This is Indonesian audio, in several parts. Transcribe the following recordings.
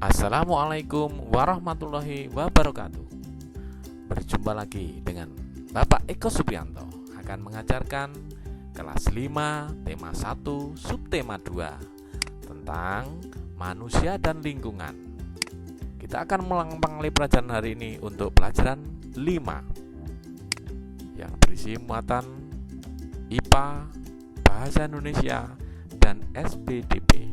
Assalamualaikum warahmatullahi wabarakatuh. Berjumpa lagi dengan Bapak Eko Supriyanto akan mengajarkan kelas 5 tema 1 subtema 2 tentang manusia dan lingkungan. Kita akan melanglang pelajaran hari ini untuk pelajaran 5 yang berisi muatan IPA, Bahasa Indonesia, dan SPDP.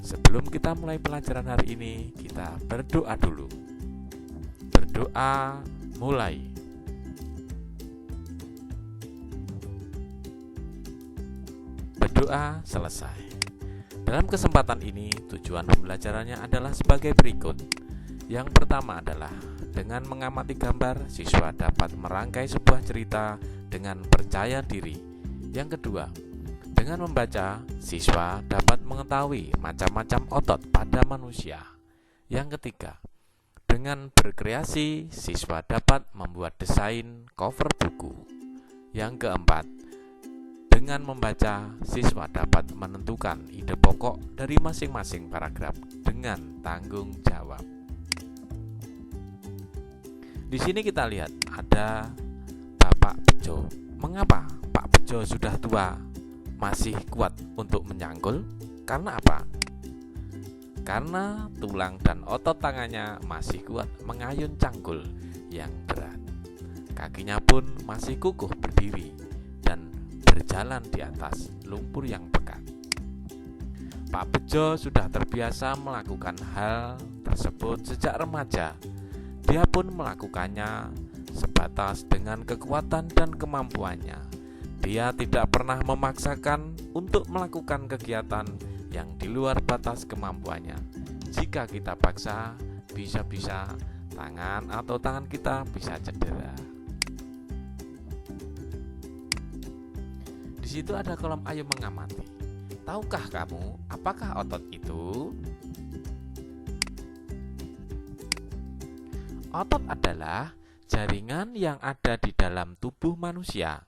Sebelum kita mulai pelajaran hari ini, kita berdoa dulu. Berdoa mulai. Berdoa selesai. Dalam kesempatan ini, tujuan pembelajarannya adalah sebagai berikut. Yang pertama adalah dengan mengamati gambar, siswa dapat merangkai sebuah cerita dengan percaya diri. Yang kedua, dengan membaca, siswa dapat mengetahui macam-macam otot pada manusia. Yang ketiga, dengan berkreasi, siswa dapat membuat desain cover buku. Yang keempat, dengan membaca, siswa dapat menentukan ide pokok dari masing-masing paragraf dengan tanggung jawab. Di sini kita lihat ada Bapak Bejo. Mengapa Pak Bejo sudah tua masih kuat untuk menyangkul? Karena apa? Karena tulang dan otot tangannya masih kuat mengayun cangkul yang berat. Kakinya pun masih kukuh berdiri dan berjalan di atas lumpur yang pekat. Pak Bejo sudah terbiasa melakukan hal tersebut sejak remaja. Dia pun melakukannya sebatas dengan kekuatan dan kemampuannya. Dia tidak pernah memaksakan untuk melakukan kegiatan yang di luar batas kemampuannya. Jika kita paksa, bisa-bisa tangan atau tangan kita bisa cedera. Di situ ada kolom ayo mengamati. Tahukah kamu apakah otot itu? Otot adalah jaringan yang ada di dalam tubuh manusia,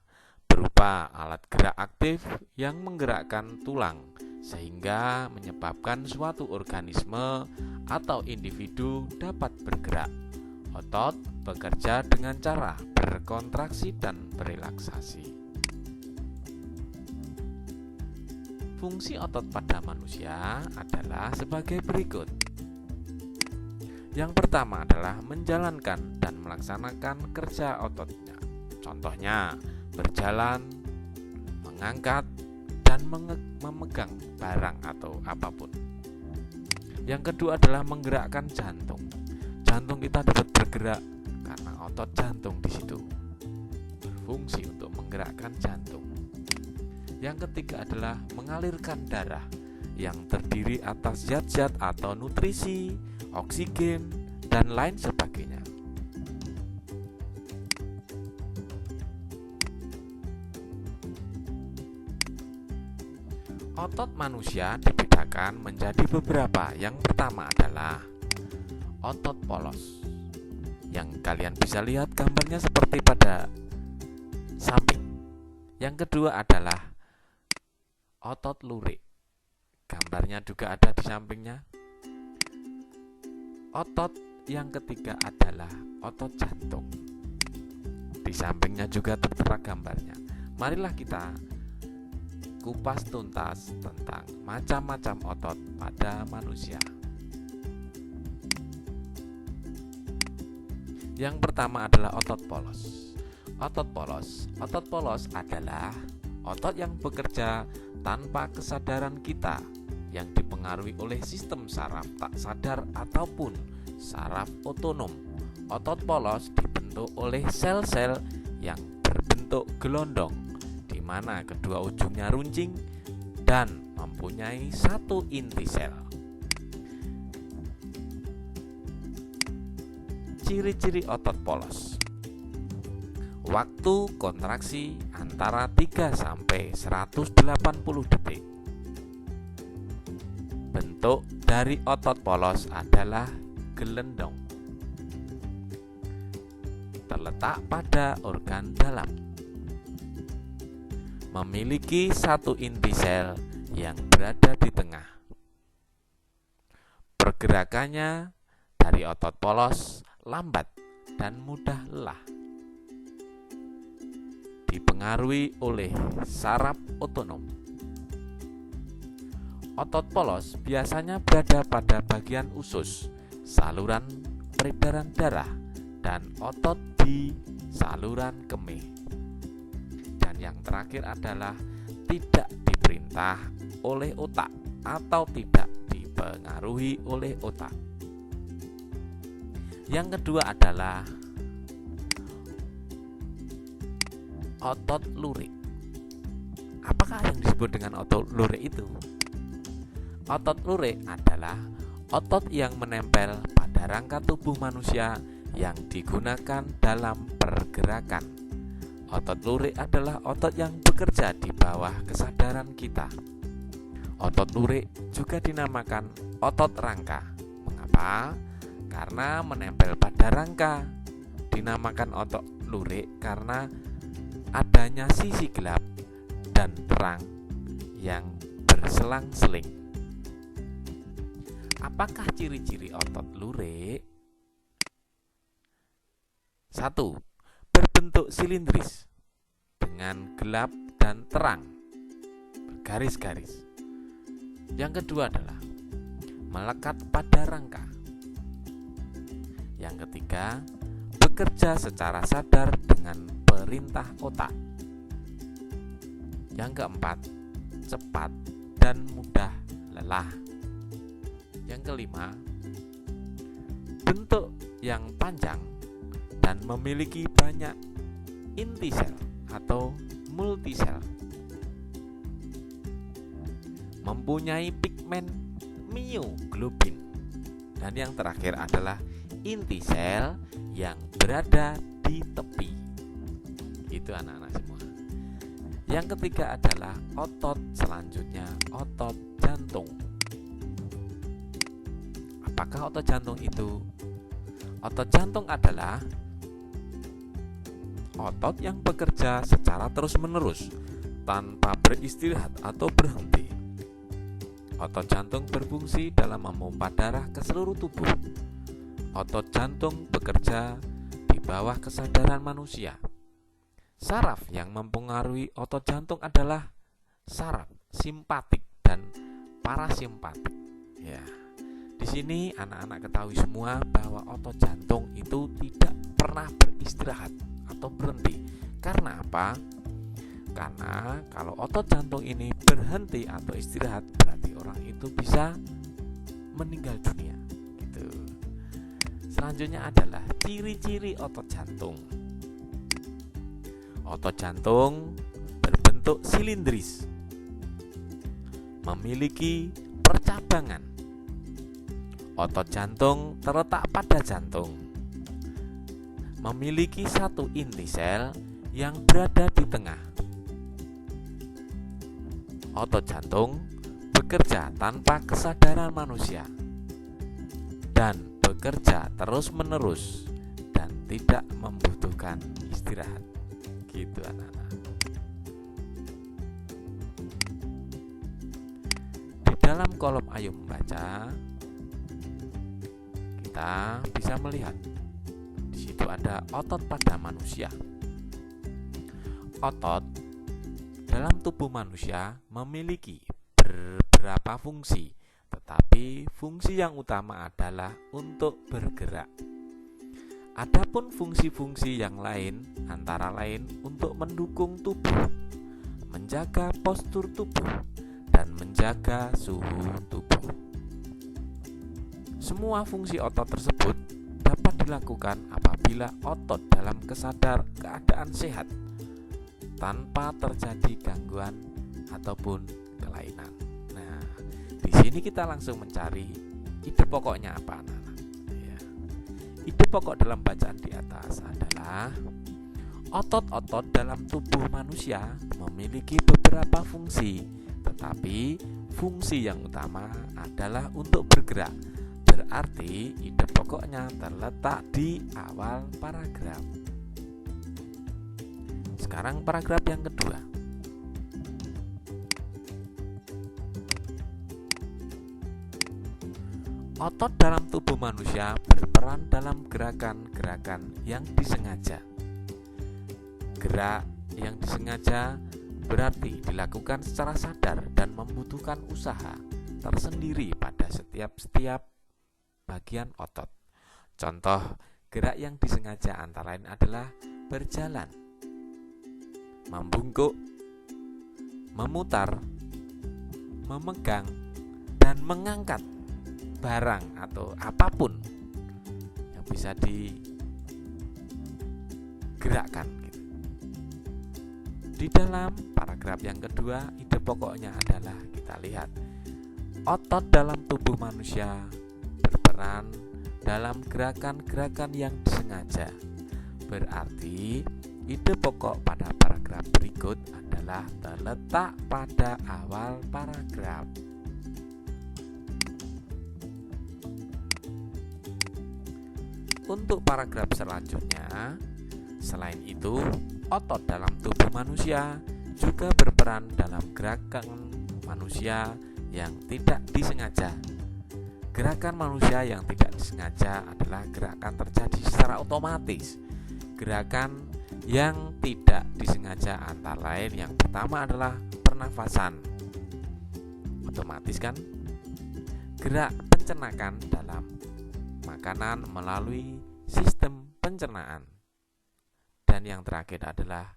berupa alat gerak aktif yang menggerakkan tulang sehingga menyebabkan suatu organisme atau individu dapat bergerak. Otot bekerja dengan cara berkontraksi dan berelaksasi. Fungsi otot pada manusia adalah sebagai berikut. Yang pertama adalah menjalankan dan melaksanakan kerja ototnya. Contohnya, berjalan, mengangkat, dan memegang barang atau apapun. Yang kedua adalah menggerakkan jantung. Jantung kita dapat bergerak karena otot jantung di situ berfungsi untuk menggerakkan jantung. Yang ketiga adalah mengalirkan darah yang terdiri atas zat-zat atau nutrisi, oksigen, dan lain sebagainya. Otot manusia dibedakan menjadi beberapa. Yang pertama adalah otot polos, yang kalian bisa lihat gambarnya seperti pada samping. Yang kedua adalah otot lurik, gambarnya juga ada di sampingnya. Otot yang ketiga adalah otot jantung, di sampingnya juga tertera gambarnya. Marilah kita kupas tuntas tentang macam-macam otot pada manusia. Yang pertama adalah otot polos. Otot polos adalah otot yang bekerja tanpa kesadaran kita, yang dipengaruhi oleh sistem saraf tak sadar ataupun saraf otonom. Otot polos dibentuk oleh sel-sel yang berbentuk gelondong, di mana kedua ujungnya runcing dan mempunyai satu inti sel. Ciri-ciri otot polos. Waktu kontraksi antara 3 sampai 180 detik. Bentuk dari otot polos adalah gelendong, terletak pada organ dalam. Memiliki satu inti sel yang berada di tengah. Pergerakannya dari otot polos lambat dan mudah lelah. Dipengaruhi oleh saraf otonom. Otot polos biasanya berada pada bagian usus, saluran peredaran darah, dan otot di saluran kemih. Dan yang terakhir adalah tidak diperintah oleh otak atau tidak dipengaruhi oleh otak. Yang kedua adalah otot lurik. Apakah yang disebut dengan otot lurik itu? Otot lurik adalah otot yang menempel pada rangka tubuh manusia yang digunakan dalam pergerakan. Otot lurik adalah otot yang bekerja di bawah kesadaran kita. Otot lurik juga dinamakan otot rangka. Mengapa? Karena menempel pada rangka. Dinamakan otot lurik karena adanya sisi gelap dan terang yang berselang-seling. Apakah ciri-ciri otot lurik? 1. Berbentuk silindris dengan gelap dan terang, bergaris-garis. Yang kedua adalah melekat pada rangka. Yang ketiga, bekerja secara sadar dengan perintah otak. Yang keempat, cepat dan mudah lelah. Yang kelima, bentuk yang panjang dan memiliki banyak inti sel atau multisel. Mempunyai pigmen mioglobin. Dan yang terakhir adalah inti sel yang berada di tepi. Itu anak-anak semua. Yang ketiga adalah otot selanjutnya, otot jantung. Apakah otot jantung itu? Otot jantung adalah otot yang bekerja secara terus-menerus tanpa beristirahat atau berhenti. Otot jantung berfungsi dalam memompa darah ke seluruh tubuh. Otot jantung bekerja di bawah kesadaran manusia. Saraf yang mempengaruhi otot jantung adalah saraf simpatik dan parasimpatik. Ya. Di sini anak-anak ketahui semua bahwa otot jantung itu tidak pernah beristirahat atau berhenti. Karena apa? Karena kalau otot jantung ini berhenti atau istirahat, berarti orang itu bisa meninggal dunia. Gitu. Selanjutnya adalah ciri-ciri otot jantung. Otot jantung berbentuk silindris, memiliki percabangan. Otot jantung terletak pada jantung, memiliki satu inti sel yang berada di tengah. Otot jantung bekerja tanpa kesadaran manusia dan bekerja terus-menerus dan tidak membutuhkan istirahat. Gitu anak-anak. Di dalam kolom Ayo Membaca kita bisa melihat di situ ada otot pada manusia. Otot dalam tubuh manusia memiliki beberapa fungsi, tetapi fungsi yang utama adalah untuk bergerak. Adapun fungsi-fungsi yang lain antara lain untuk mendukung tubuh, menjaga postur tubuh, dan menjaga suhu tubuh. Semua fungsi otot tersebut dapat dilakukan apabila otot dalam keadaan sehat, tanpa terjadi gangguan ataupun kelainan. Nah, di sini kita langsung mencari ide pokoknya apa, anak-anak. Ide pokok dalam bacaan di atas adalah otot-otot dalam tubuh manusia memiliki beberapa fungsi, tetapi fungsi yang utama adalah untuk bergerak. Berarti ide pokoknya terletak di awal paragraf. Sekarang paragraf yang kedua. Otot dalam tubuh manusia berperan dalam gerakan-gerakan yang disengaja. Gerak yang disengaja berarti dilakukan secara sadar dan membutuhkan usaha tersendiri pada setiap bagian otot. Contoh gerak yang disengaja antara lain adalah berjalan, membungkuk, memutar, memegang, dan mengangkat barang atau apapun yang bisa digerakkan gitu. Di dalam paragraf yang kedua, ide pokoknya adalah kita lihat otot dalam tubuh manusia berperan dalam gerakan-gerakan yang disengaja. Berarti ide pokok pada paragraf berikut adalah terletak pada awal paragraf. Untuk paragraf selanjutnya, selain itu, otot dalam tubuh manusia juga berperan dalam gerakan manusia yang tidak disengaja. Gerakan manusia yang tidak disengaja adalah gerakan terjadi secara otomatis. Gerakan yang tidak disengaja antara lain yang pertama adalah pernafasan. Otomatis kan? Gerak pencernaan dalam makanan melalui sistem pencernaan. Dan yang terakhir adalah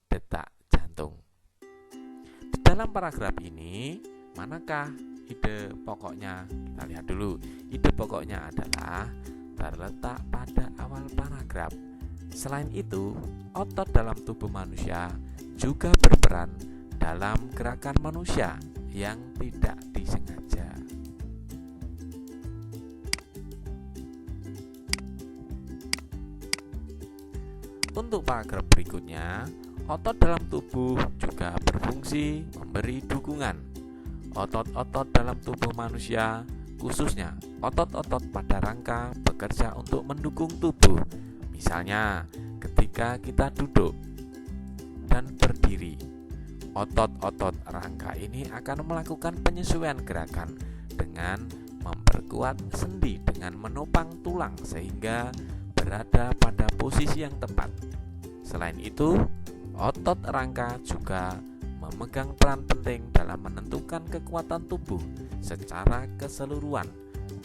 detak jantung. Di dalam paragraf ini, manakah ide pokoknya? Kita lihat dulu. Ide pokoknya adalah terletak pada awal paragraf. Selain itu, otot dalam tubuh manusia juga berperan dalam gerakan manusia yang tidak disengaja. Untuk paragraf berikutnya, otot dalam tubuh juga berfungsi memberi dukungan. Otot-otot dalam tubuh manusia, khususnya otot-otot pada rangka, bekerja untuk mendukung tubuh. Misalnya, ketika kita duduk dan berdiri, otot-otot rangka ini akan melakukan penyesuaian gerakan dengan memperkuat sendi dengan menopang tulang sehingga berada pada posisi yang tepat. Selain itu, otot rangka juga memegang peran penting dalam menentukan kekuatan tubuh secara keseluruhan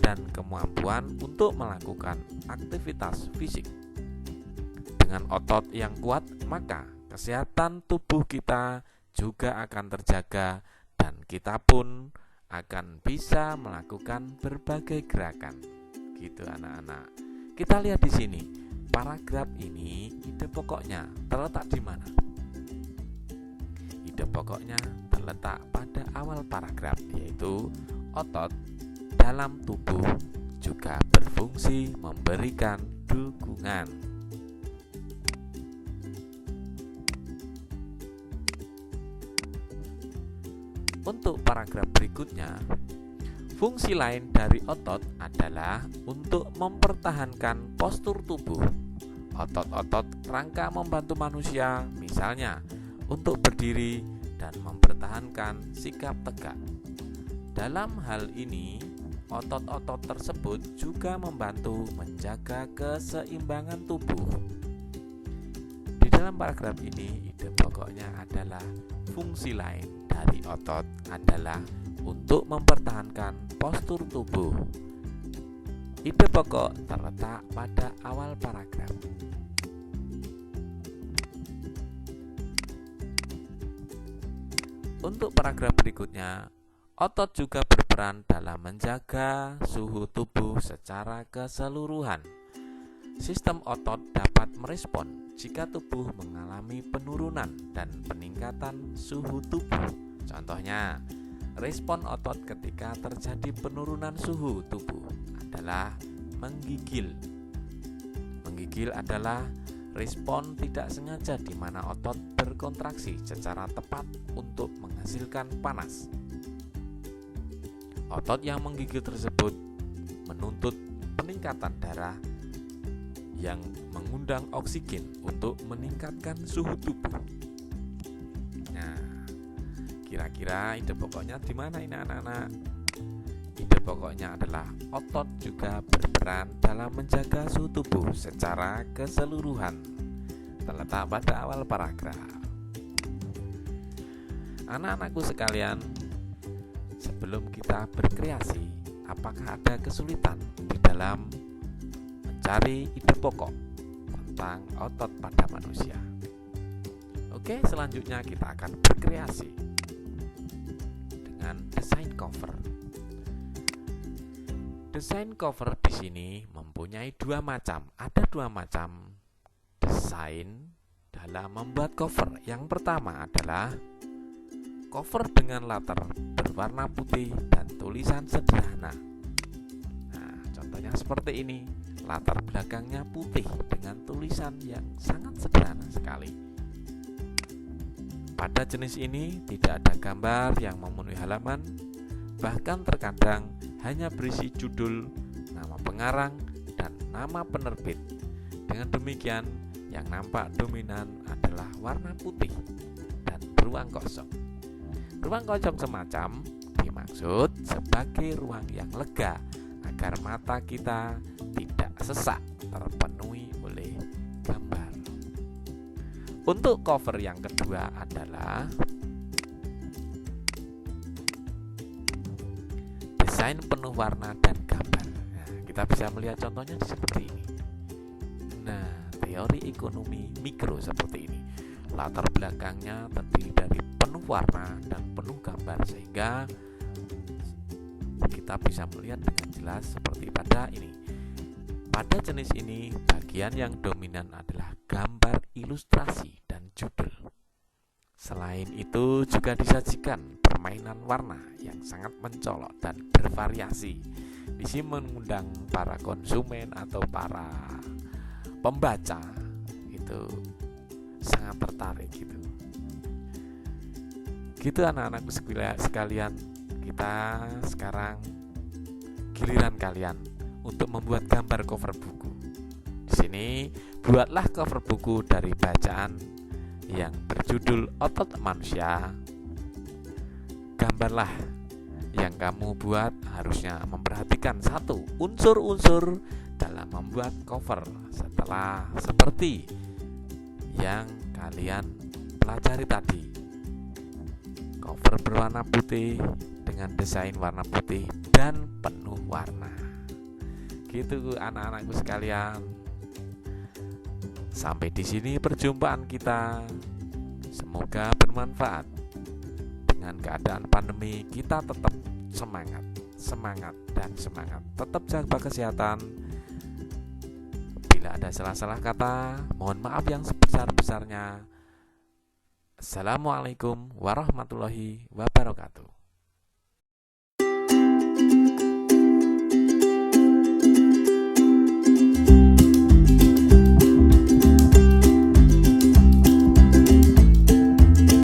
dan kemampuan untuk melakukan aktivitas fisik. Dengan otot yang kuat, maka kesehatan tubuh kita juga akan terjaga dan kita pun akan bisa melakukan berbagai gerakan. Gitu anak-anak. Kita lihat di sini, paragraf ini ide pokoknya terletak di mana? Ide pokoknya terletak pada awal paragraf, yaitu otot dalam tubuh juga berfungsi memberikan dukungan. Untuk paragraf berikutnya, fungsi lain dari otot adalah untuk mempertahankan postur tubuh. Otot-otot rangka membantu manusia, misalnya untuk berdiri dan mempertahankan sikap tegak. Dalam hal ini, otot-otot tersebut juga membantu menjaga keseimbangan tubuh. Di dalam paragraf ini, ide pokoknya adalah fungsi lain dari otot adalah untuk mempertahankan postur tubuh. Ide pokok terletak pada awal paragraf. Untuk paragraf berikutnya, otot juga berperan dalam menjaga suhu tubuh secara keseluruhan. Sistem otot dapat merespon jika tubuh mengalami penurunan dan peningkatan suhu tubuh. Contohnya, respon otot ketika terjadi penurunan suhu tubuh adalah menggigil. Menggigil adalah respon tidak sengaja di mana otot berkontraksi secara tepat untuk menghasilkan panas. Otot yang menggigil tersebut menuntut peningkatan darah yang mengundang oksigen untuk meningkatkan suhu tubuh. Nah, kira-kira ide pokoknya di mana ini anak-anak? Ide pokok pokoknya adalah otot juga berperan dalam menjaga suhu tubuh secara keseluruhan. Terletak pada awal paragraf. Anak-anakku sekalian, sebelum kita berkreasi, apakah ada kesulitan di dalam mencari ide pokok tentang otot pada manusia? Oke, selanjutnya kita akan berkreasi dengan desain cover. Desain cover di sini mempunyai dua macam. Ada dua macam desain dalam membuat cover. Yang pertama adalah cover dengan latar berwarna putih dan tulisan sederhana. Nah, contohnya seperti ini. Latar belakangnya putih dengan tulisan yang sangat sederhana sekali. Pada jenis ini tidak ada gambar yang memenuhi halaman, bahkan terkadang hanya berisi judul, nama pengarang, dan nama penerbit. Dengan demikian, yang nampak dominan adalah warna putih dan ruang kosong. Ruang kosong semacam dimaksud sebagai ruang yang lega agar mata kita tidak sesak terpenuhi oleh gambar. Untuk cover yang kedua adalah desain penuh warna dan gambar. Nah, kita bisa melihat contohnya seperti ini. Nah, teori ekonomi mikro seperti ini. Latar belakangnya terdiri dari penuh warna dan penuh gambar, sehingga kita bisa melihat dengan jelas seperti pada ini. Pada jenis ini, bagian yang dominan adalah gambar, ilustrasi, dan judul. Selain itu juga disajikan permainan warna yang sangat mencolok dan bervariasi. Di sini mengundang para konsumen atau para pembaca itu sangat tertarik gitu. Gitu anak-anakku sekalian, kita sekarang giliran kalian untuk membuat gambar cover buku. Di sini buatlah cover buku dari bacaan yang berjudul Otot Manusia. Gambarlah yang kamu buat harusnya memperhatikan satu unsur-unsur dalam membuat cover setelah seperti yang kalian pelajari tadi. Cover berwarna putih dengan desain warna putih dan penuh warna. Gitu anak-anakku sekalian. Sampai di sini perjumpaan kita. Semoga bermanfaat. Dengan keadaan pandemi, kita tetap semangat dan semangat. Tetap jaga kesehatan. Bila ada salah-salah kata, mohon maaf yang sebesar-besarnya. Assalamualaikum warahmatullahi wabarakatuh.